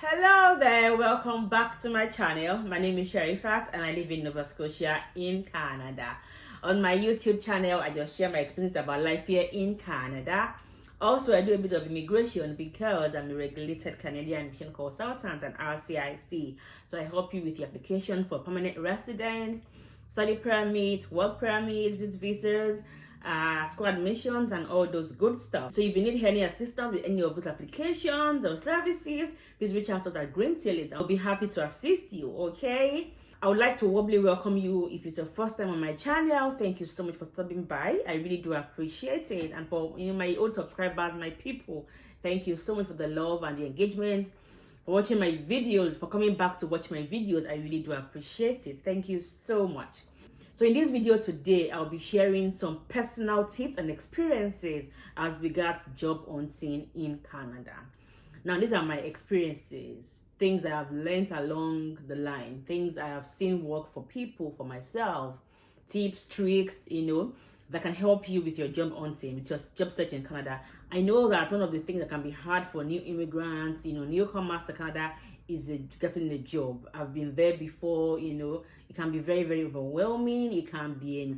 Hello there, welcome back to my channel. My name is Sherifat and I live in Nova Scotia in Canada. On my YouTube channel, I just share my experience about life here in Canada. Also, I do a bit of immigration because I'm a regulated Canadian immigration consultant and RCIC. So I help you with the application for permanent residence, study permit, work permit, visit visas, school admissions and all those good stuff. So if you need any assistance with any of those applications or services, please reach out to us at Green Tulips. I'll be happy to assist you, okay? I would like to warmly welcome you if it's your first time on my channel. Thank you so much for stopping by. I really do appreciate it. And for my old subscribers, my people, thank you so much for the love and the engagement, for watching my videos, for coming back to watch my videos. I really do appreciate it. Thank you so much. So in this video today, I'll be sharing some personal tips and experiences as regards job hunting in Canada. Now, these are my experiences, things I have learned along the line, things I have seen work for people, for myself, tips, tricks, that can help you with your job hunting, with your job search in Canada. I know that one of the things that can be hard for new immigrants, newcomers to Canada is getting a job. I've been there before, it can be very, very overwhelming. It can be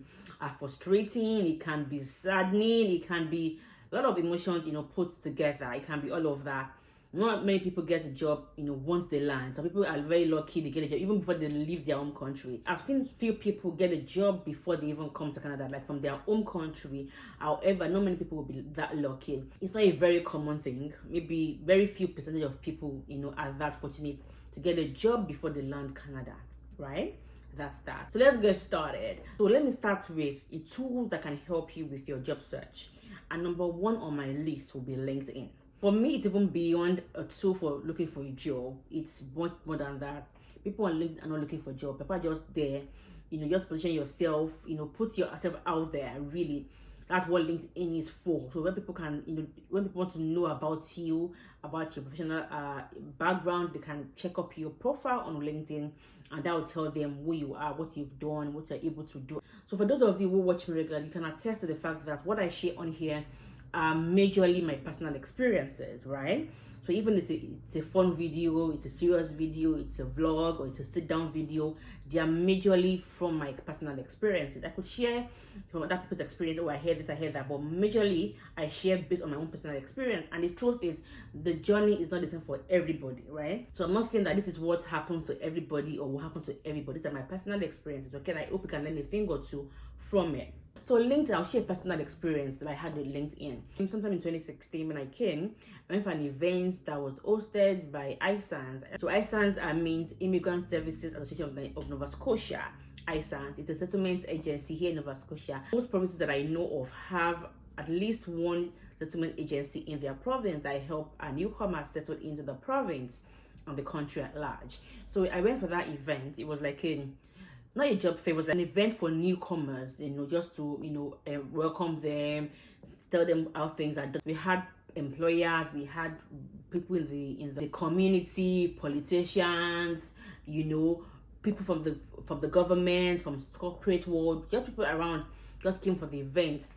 frustrating. It can be saddening. It can be a lot of emotions, put together. It can be all of that. Not many people get a job, once they land. Some people are very lucky they get a job even before they leave their home country. I've seen few people get a job before they even come to Canada, like from their home country. However, not many people will be that lucky. It's not a very common thing. Maybe very few percentage of people, are that fortunate to get a job before they land Canada, right? That's that. So let's get started. So let me start with a tool that can help you with your job search. And number one on my list will be LinkedIn. For me, it's even beyond a tool for looking for a job. It's much more than that. People on LinkedIn are not looking for a job. People are just there, just position yourself, put yourself out there, really. That's what LinkedIn is for. So when people can, when people want to know about you, about your professional background, they can check up your profile on LinkedIn and that will tell them who you are, what you've done, what you're able to do. So for those of you who watch me regularly, you can attest to the fact that what I share on here are majorly my personal experiences, right? So even if it's a fun video, it's a serious video, it's a vlog, or it's a sit-down video, they are majorly from my personal experiences. I could share from other people's experience, I heard this, I heard that, but majorly I share based on my own personal experience. And the truth is, the journey is not the same for everybody, right? So I'm not saying that this is what happens to everybody or what happens to everybody. These are my personal experiences, okay? And I hope you can learn a thing or two from it. So LinkedIn, I'll share a personal experience that I had with LinkedIn. Sometime in 2016 when I went for an event that was hosted by ISANS. So ISANS means Immigrant Services Association of Nova Scotia. ISANS, it's a settlement agency here in Nova Scotia. Most provinces that I know of have at least one settlement agency in their province that help newcomers settle into the province and the country at large. So I went for that event. It was like not a job fair, it was an event for newcomers, just to, welcome them, tell them how things are done. We had employers, we had people in the community, politicians, people from the government, from corporate world, just people around just came for the event.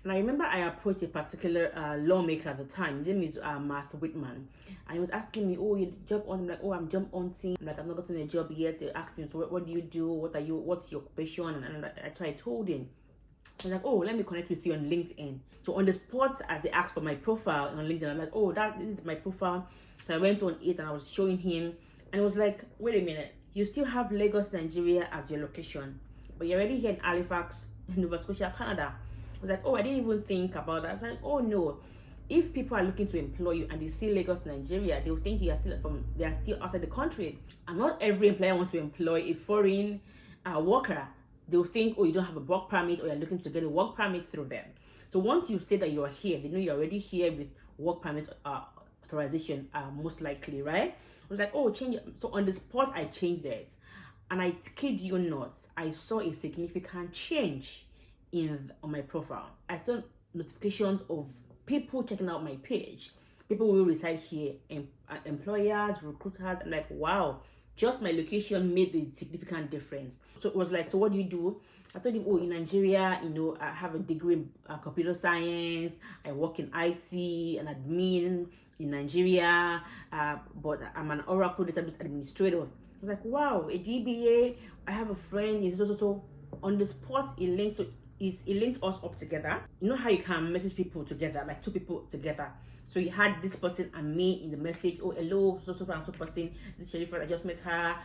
And I remember I approached a particular lawmaker at the time. His name is Martha Whitman. And he was asking me, oh, you job hunting? I'm like, oh, I'm job hunting. I'm like, I've not gotten a job yet. They asked me, so what do you do? What's your occupation? And that's why I told him. I was like, oh, let me connect with you on LinkedIn. So on the spot, as they asked for my profile on LinkedIn, I'm like, oh, this is my profile. So I went on it and I was showing him. And it was like, wait a minute. You still have Lagos, Nigeria as your location. But you're already here in Halifax, Nova Scotia, Canada. I was like, oh, I didn't even think about that. I was like, oh no, if people are looking to employ you and they see Lagos, Nigeria, they will think they are still outside the country. And not every employer wants to employ a foreign worker. They will think, oh, you don't have a work permit, or you're looking to get a work permit through them. So once you say that you're here, they know you're already here with work permit authorization, most likely, right? I was like, oh, change it. So on the spot, I changed it. And I kid you not, I saw a significant change on my profile. I saw notifications of people checking out my page. People will reside here, employers, recruiters. I'm like, wow, Just my location made a significant difference. So it was like, so what do you do? I told him, oh, in Nigeria, you know, I have a degree in computer science. I work in IT and admin in Nigeria, but I'm an Oracle database administrator. I was like, wow, a DBA. I have a friend. He's also on the spot. It linked us up together. You know how you can message people together, like two people together. So you had this person and me in the message. Oh, hello, so and so person. This is Sherifat. I just met her.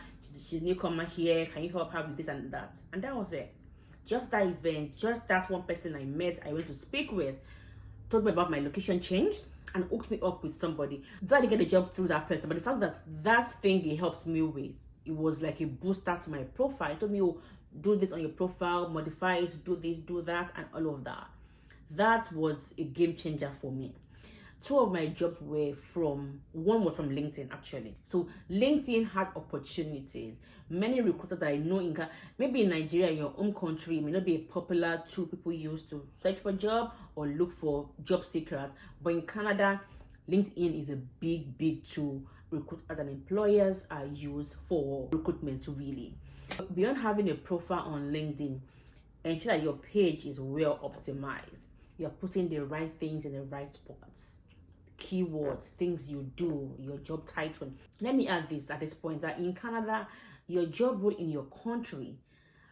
She's a newcomer here. Can you help her with this and that? And that was it. Just that event, just that one person I met, I went to speak with, told me about my location change and hooked me up with somebody. Though I didn't get a job through that person, but the fact that that thing he helps me with, it was like a booster to my profile. He told me, oh, do this on your profile, modify it, do this, do that, and all of that. That was a game changer for me. Two of my jobs were one was from LinkedIn actually. So LinkedIn had opportunities. Many recruiters that I know maybe in Nigeria, in your own country, it may not be a popular tool people use to search for a job or look for job seekers. But in Canada, LinkedIn is a big tool recruiters and employers are used for recruitment really. Beyond having a profile on LinkedIn, ensure that your page is well optimized. You're putting the right things in the right spots. Keywords, things you do, your job title. Let me add this at this point, that in Canada, your job role in your country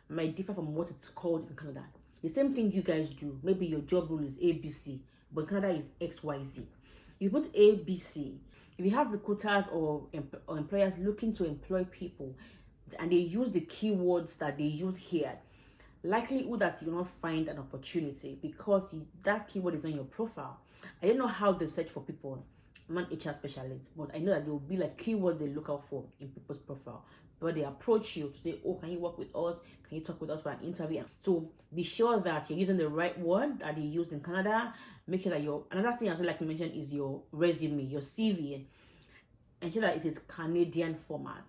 might differ from what it's called in Canada. The same thing you guys do, maybe your job role is ABC, but in Canada is XYZ. You put ABC. If you have recruiters or employers looking to employ people and they use the keywords that they use here, likelihood that you will not find an opportunity because that keyword is on your profile. I don't know how they search for people. I'm not HR specialist, but I know that there will be like keywords they look out for in people's profile. But they approach you to say, oh, can you work with us? Can you talk with us for an interview? So be sure that you're using the right word that they used in Canada. Make sure that another thing I would like to mention is your resume, your CV. Ensure that it is Canadian format.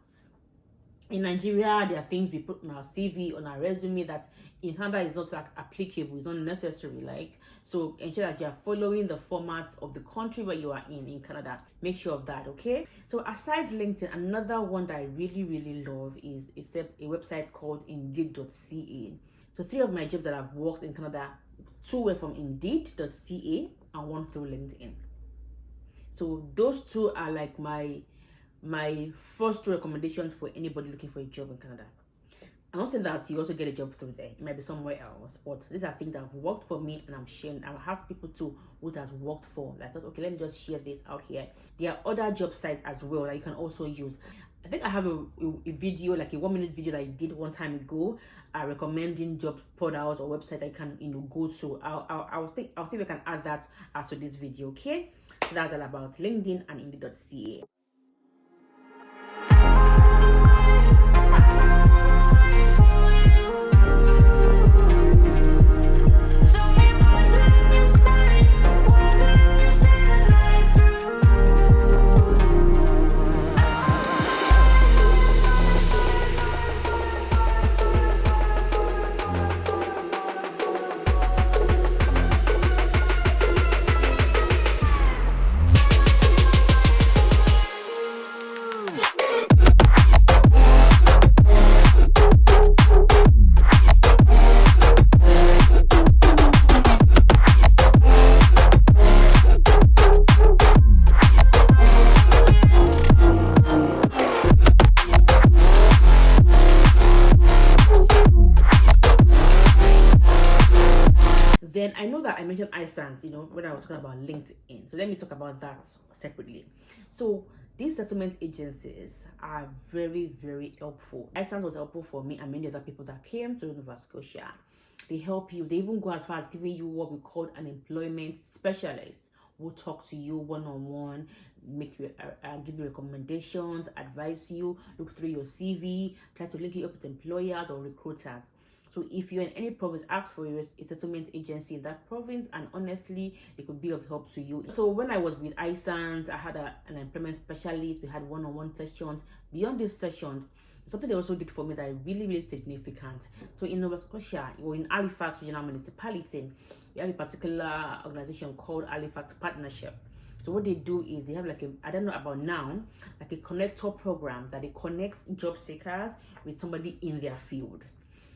In Nigeria, there are things we put on our CV, on our resume that in Canada is not applicable, it's not necessary. So ensure that you are following the format of the country where you are in Canada. Make sure of that, okay? So aside LinkedIn, another one that I really love is a website called Indeed.ca. So 3 of my jobs that I've worked in Canada, 2 were from Indeed.ca and 1 through LinkedIn. So those 2 are like my first 2 recommendations for anybody looking for a job in Canada. I'm not saying that you also get a job through there. It might be somewhere else, but these are things that have worked for me and I'm sharing. I have people too who it has worked for. I thought, okay, let me just share this out here. There are other job sites as well that you can also use. I think I have a video, like a 1-minute video that I did one time ago, recommending job portals or website I can go to. I'll see if I can add that to this video. Okay, so that's all about LinkedIn and Indeed.ca. Then I know that I mentioned iSans, when I was talking about LinkedIn. So let me talk about that separately. So these settlement agencies are very helpful. iSans was helpful for me and many other people that came to Nova Scotia. They help you. They even go as far as giving you what we call an employment specialist who will talk to you one-on-one, make you give you recommendations, advise you, look through your CV, try to link you up with employers or recruiters. So if you're in any province, ask for a settlement agency in that province, and honestly, it could be of help to you. So when I was with iSans, I had an employment specialist. We had one-on-one sessions. Beyond these sessions, something they also did for me that is really significant. So in Nova Scotia, or in Halifax Regional Municipality, we have a particular organization called Halifax Partnership. So what they do is they have like a, I don't know about now, like a connector program that it connects job seekers with somebody in their field.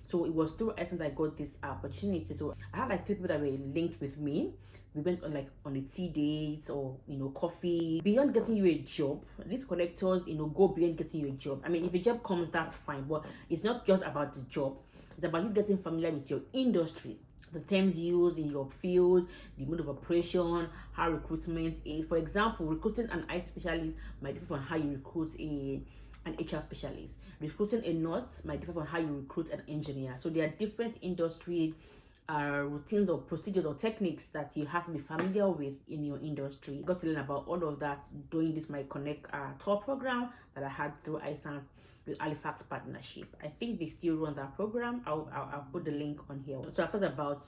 So it was through Essence I got this opportunity. So I had like 3 people that were linked with me. We went on like on a tea dates or coffee. Beyond getting you a job, these connectors go beyond getting you a job. I mean, if a job comes, that's fine, but it's not just about the job. It's about you getting familiar with your industry, the terms used in your field, the mode of operation, how recruitment is. For example, recruiting an IT specialist might differ from how you recruit an HR specialist. Recruiting a nurse might differ from how you recruit an engineer. So there are different industry routines or procedures or techniques that you have to be familiar with in your industry. I got to learn about all of that doing this my Connect tour program that I had through ISAN with Halifax Partnership. I think they still run that program. I'll put the link on here. So I talked about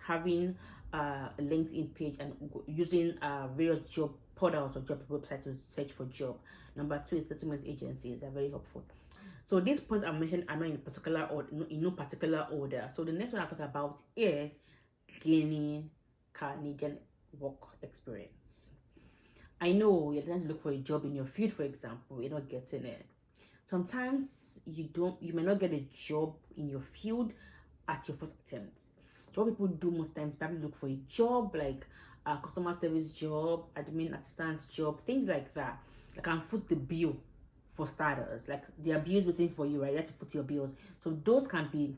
having a LinkedIn page and using various job portals or job websites to search for job. Number 2 is settlement agencies. They're very helpful. So these points I mentioned are not in particular or in no particular order. So the next one I talk about is gaining Canadian work experience. I know you're trying to look for a job in your field, for example, you're not getting it. Sometimes you may not get a job in your field at your first attempt. So what people do most times, probably look for a job like a customer service job, admin assistant job, things like that. I can foot the bill. For starters, like there are bills waiting for you, right? You have to put your bills. So those can be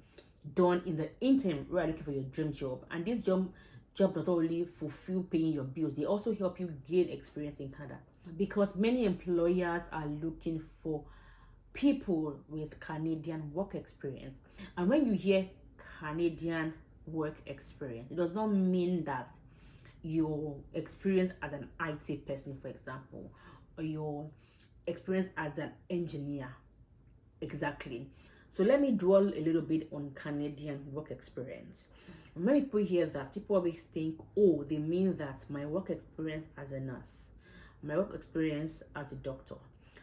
done in the interim where you're looking for your dream job. And this job not only fulfill paying your bills, they also help you gain experience in Canada. Because many employers are looking for people with Canadian work experience. And when you hear Canadian work experience, it does not mean that your experience as an IT person, for example, or your experience as an engineer. Exactly. So let me dwell a little bit on Canadian work experience. When people hear that, people always think, oh, they mean that my work experience as a nurse, my work experience as a doctor,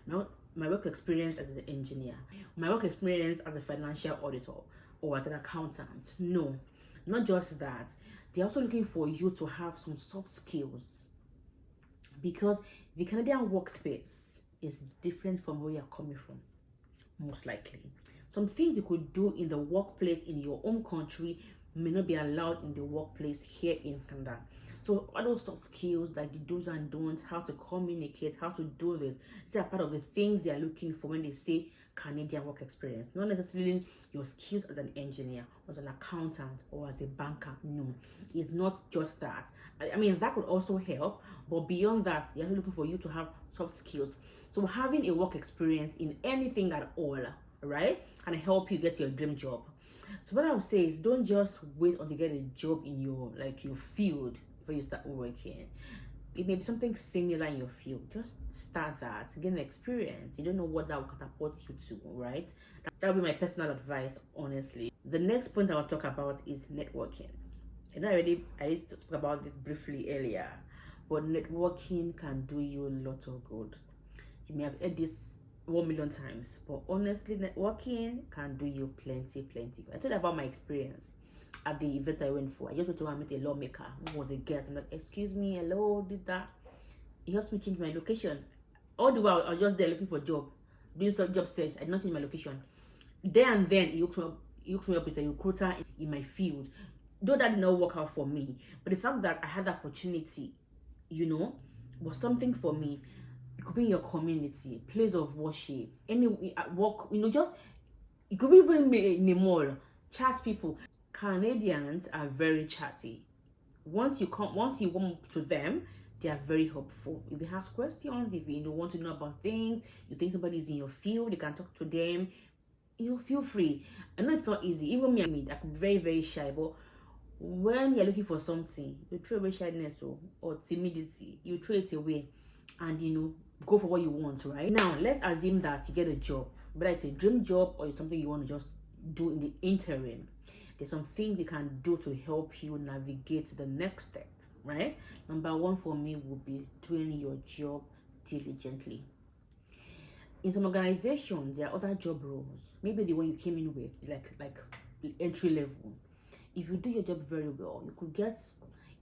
my work experience as an engineer, my work experience as a financial auditor or as an accountant. No, not just that. They're also looking for you to have some soft skills, because the Canadian workspace is different from where you're coming from, most likely. Some things you could do in the workplace in your own country may not be allowed in the workplace here in Canada. So all those soft skills, like the do's and don'ts, how to communicate, how to do this, these are part of the things they are looking for when they say Canadian work experience. Not necessarily your skills as an engineer, as an accountant, or as a banker. No, it's not just that. I mean, that could also help, but beyond that, they're looking for you to have soft skills. So having a work experience in anything at all, right, can help you get your dream job. So what I would say is, don't just wait until you get a job in your field before you start working. It may be something similar in your field. Just start that, gain experience. You don't know what that will catapult you to, right? That would be my personal advice, honestly. The next point I want to talk about is networking. And I used to talk about this briefly earlier, but networking can do you a lot of good. You may have heard this 1 million times, but honestly, networking can do you plenty. I told you about my experience at the event I went for. I just went to meet a lawmaker who was a guest. I'm like, excuse me, hello, this, that. He helped me change my location. All the while, I was just there looking for a job, doing some job search. I did not change my location. There and then, he hooked me up with a recruiter in my field. Though that did not work out for me, but the fact that I had the opportunity, was something for me. It could be in your community, place of worship, anywhere at work, just it could be even in a mall. Chat people. Canadians are very chatty. Once you come to them, they are very helpful. If they have questions, if you want to know about things, you think somebody's in your field, you can talk to them. Feel free. I know it's not easy. Even me, I could be very, very shy, but when you're looking for something, you throw away shyness or timidity, you throw it away and go for what you want, right? Now let's assume that you get a job, whether it's a dream job or it's something you want to just do in the interim. There's some things you can do to help you navigate to the next step, right? Number 1 for me would be doing your job diligently. In some organizations, there are other job roles, maybe the one you came in with, like entry level. If you do your job very well, you could get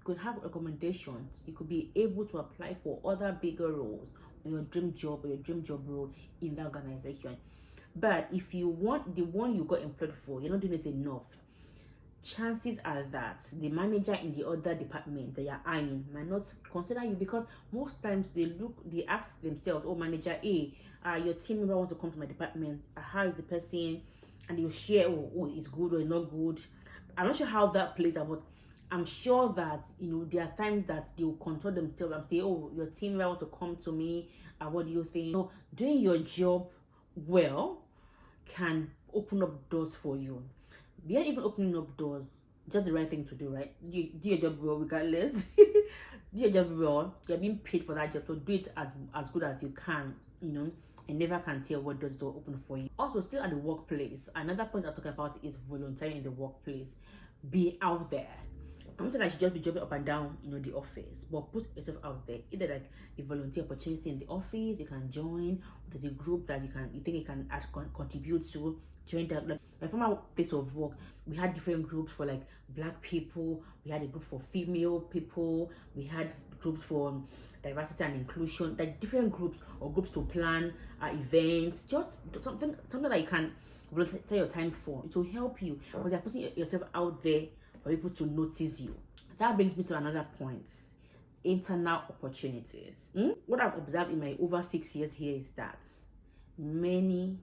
could have recommendations. You could be able to apply for other bigger roles or your dream job role in the organization. But if you want the one you got employed for, you're not doing it enough, chances are that the manager in the other department that you're eyeing might not consider you, because most times they ask themselves, oh, manager A, your team member wants to come to my department, how is the person? And they'll share, oh, it's good or it's not good. I'm not sure how that plays out, but I'm sure that, you know, there are times that they will control themselves and say, oh, your team member wants to come to me, what do you think? So doing your job well can open up doors for you. Beyond even opening up doors, just the right thing to do, right? Do your job well, regardless. Do your job well. You're being paid for that job, so do it as good as you can, you know. And never can tell what doors will open for you. Also, still at the workplace, another point I'm talking about is volunteering in the workplace. Be out there. I'm not saying I should just be jumping up and down, you know, the office, but put yourself out there. Either like a volunteer opportunity in the office, you can join. There's a group that you think you can contribute to. Join that. Like my former place of work, we had different groups for like Black people. We had a group for female people. We had groups for diversity and inclusion. Like different groups or groups to plan events. Just something that you can volunteer your time for. It will help you because you're putting yourself out there for people to notice you. That brings me to another point: internal opportunities. What I've observed in my over 6 years here is that many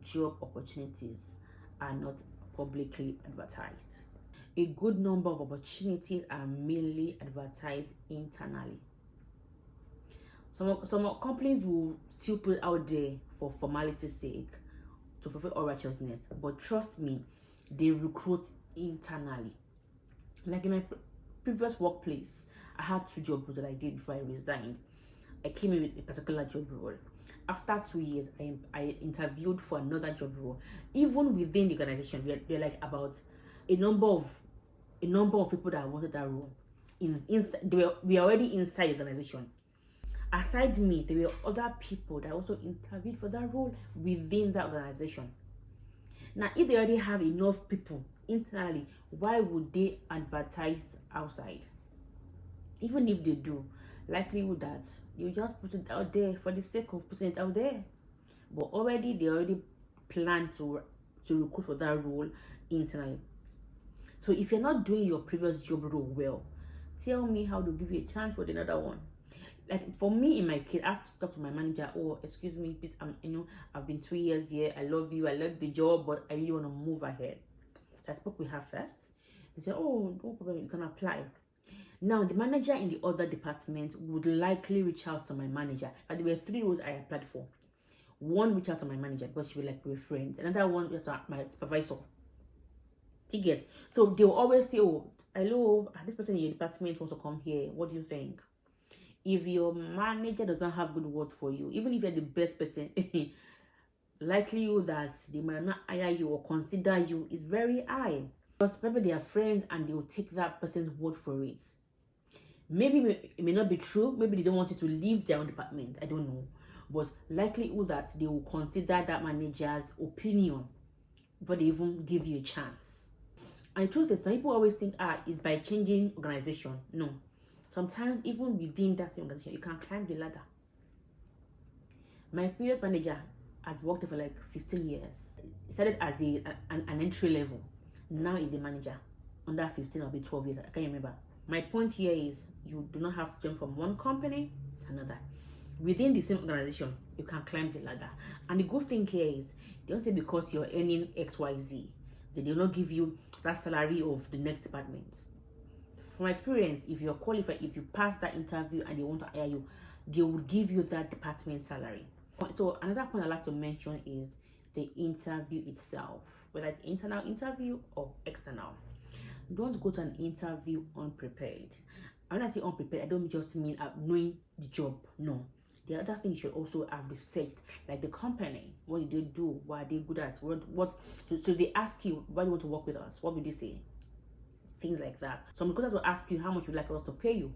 job opportunities are not publicly advertised. A good number of opportunities are mainly advertised internally. Some companies will still put it out there for formality's sake, to fulfill all righteousness, but trust me, they recruit internally. Like in my previous workplace, I had 2 job roles that I did before I resigned. I came in with a particular job role. After 2 years, I interviewed for another job role. Even within the organization, we're like about a number of people that wanted that role. We were already inside the organization. Aside me, there were other people that also interviewed for that role within that organization. Now, if they already have enough people internally, why would they advertise outside? Even if they do, likelihood that you just put it out there for the sake of putting it out there. But they already plan to recruit for that role internally. So if you're not doing your previous job role well, tell me how to give you a chance for another one. Like for me, in my case, I have to talk to my manager. Oh, excuse me, please. I've been 2 years here. I love you. I love the job, but I really want to move ahead. So I spoke with her first. They said, oh, no problem. You can apply. Now, the manager in the other department would likely reach out to my manager. And there were 3 roles I applied for. One reached out to my manager because she was like, we're friends. Another one reached out to my supervisor. Tickets. So they will always say, oh, hello, this person in your department wants to come here. What do you think? If your manager doesn't have good words for you, even if you're the best person, likelihood that they might not hire you or consider you is very high. Because maybe they are friends and they will take that person's word for it. Maybe it may not be true. Maybe they don't want you to leave their own department. I don't know. But likelihood that they will consider that manager's opinion before they even give you a chance. And the truth is, some people always think, it's by changing organization. No. Sometimes even within that same organization, you can climb the ladder. My previous manager has worked there for like 15 years. He started as an entry level. Now he's a manager. Under 15 or 12 years, I can't remember. My point here is you do not have to jump from one company to another. Within the same organization, you can climb the ladder. And the good thing here is, they don't say because you're earning XYZ, they will not give you that salary of the next department. From my experience, if you're qualified, if you pass that interview and they want to hire you, they will give you that department salary. So another point I'd like to mention is the interview itself, whether it's internal interview or external. Don't go to an interview unprepared. When I say unprepared, I don't just mean knowing the job. No. The other thing you should also have researched, like the company. What do they do? What are they good at? So they ask you, why do you want to work with us? What would they say? Things like that. Some recruiters will ask you how much you'd like us to pay you.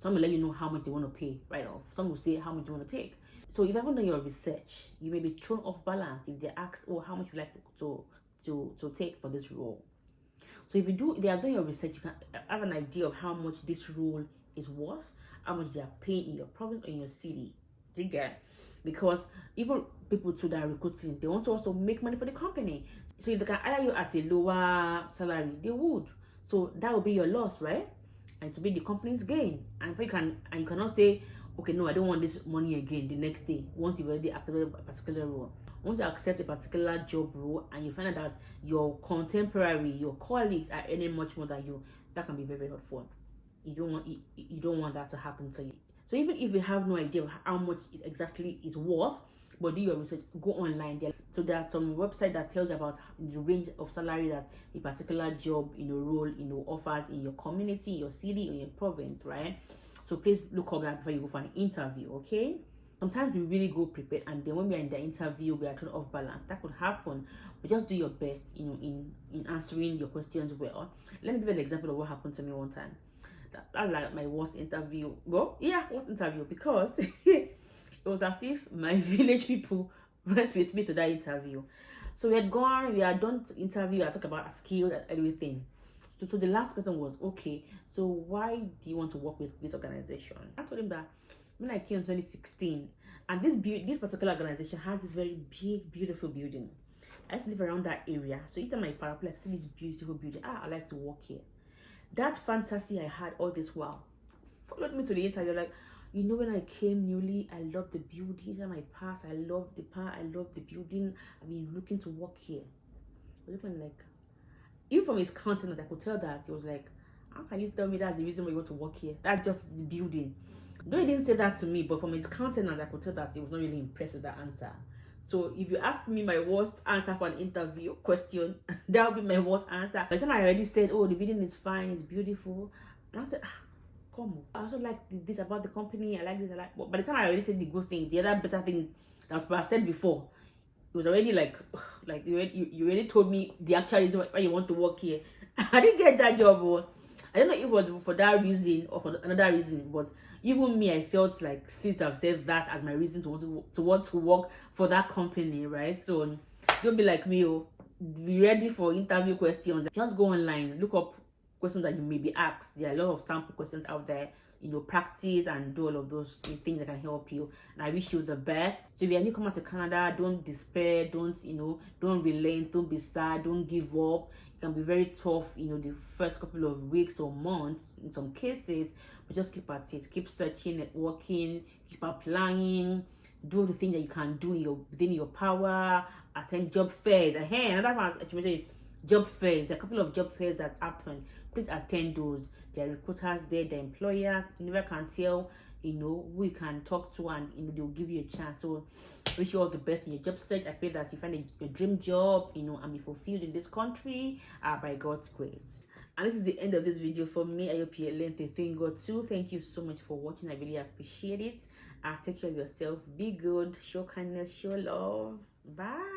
Some will let you know how much they want to pay right off. Some will say how much you want to take. So if you haven't done your research, you may be thrown off balance if they ask, oh, how much you like to take for this role. So if you have done your research, you can have an idea of how much this role is worth, how much they are paying in your province or in your city. Do you get? Because even people too that are recruiting, they want to also make money for the company. So if they can hire you at a lower salary, they would. So that will be your loss, right? And to be the company's gain. And you cannot say, okay, no, I don't want this money again the next day once you've already accepted a particular role. Once you accept a particular job role and you find out that your contemporary, your colleagues are earning much more than you, that can be very, very hurtful. You don't want that to happen to you. So even if you have no idea of how much it exactly is worth, but do your research, go online there. So there are some website that tells you about the range of salary that a particular job, role, offers in your community, your city, or your province, right? So please look up that before you go for an interview, okay? Sometimes we really go prepared, and then when we are in the interview, we are thrown off balance. That could happen, but just do your best, in answering your questions well. Let me give you an example of what happened to me one time. That's like my worst interview. Well, yeah, worst interview, because it was as if my village people went with me to that interview. So we had done the interview. I talked about a skill and everything. So the last question was, okay, so why do you want to work with this organization? I told him that when I came in 2016, and this particular organization has this very big, beautiful building. I used to live around that area. So each time I paraplex, I see this beautiful building. I like to work here. That fantasy I had all this while followed me to the interview. Like, when I came newly, I loved the buildings and my past. I loved the part. I loved the building. I mean, looking to work here. I was looking like, even from his countenance, I could tell that he was like, how can you tell me that's the reason why you want to work here? That's just the building. Though he didn't say that to me, but from his countenance, I could tell that he was not really impressed with that answer. So if you ask me my worst answer for an interview question, that would be my worst answer. By the time I already said, oh, the building is fine, it's beautiful, and I said, come on. I also like this about the company. I like this. But by the time I already said the good things, the other better things that I said before, it was already like you already told me the actual reason why you want to work here. I didn't get that job, but I don't know if it was for that reason or for another reason, but even me, I felt like, since I've said that as my reason to want to work for that company, right? So don't be like me, be ready for interview questions. Just go online, look up questions that you may be asked. There are a lot of sample questions out there. Practice and do all of those things that can help you. And I wish you the best. So if you're newcomer to Canada, don't despair, don't relent, don't be sad, don't give up. It can be very tough, the first couple of weeks or months in some cases, but just keep at it, keep searching, networking, keep applying, do the things that you can do within your power, attend job fairs. Another one is job fairs. There are a couple of job fairs that happen. Please attend those. There are recruiters there, the employers. You never can tell, who you can talk to, and they'll give you a chance. So wish you all the best in your job search. I pray that you find your dream job, and be fulfilled in this country by God's grace. And this is the end of this video for me. I hope you learned a thing or two. Thank you so much for watching. I really appreciate it. Take care of yourself. Be good. Show kindness. Show love. Bye.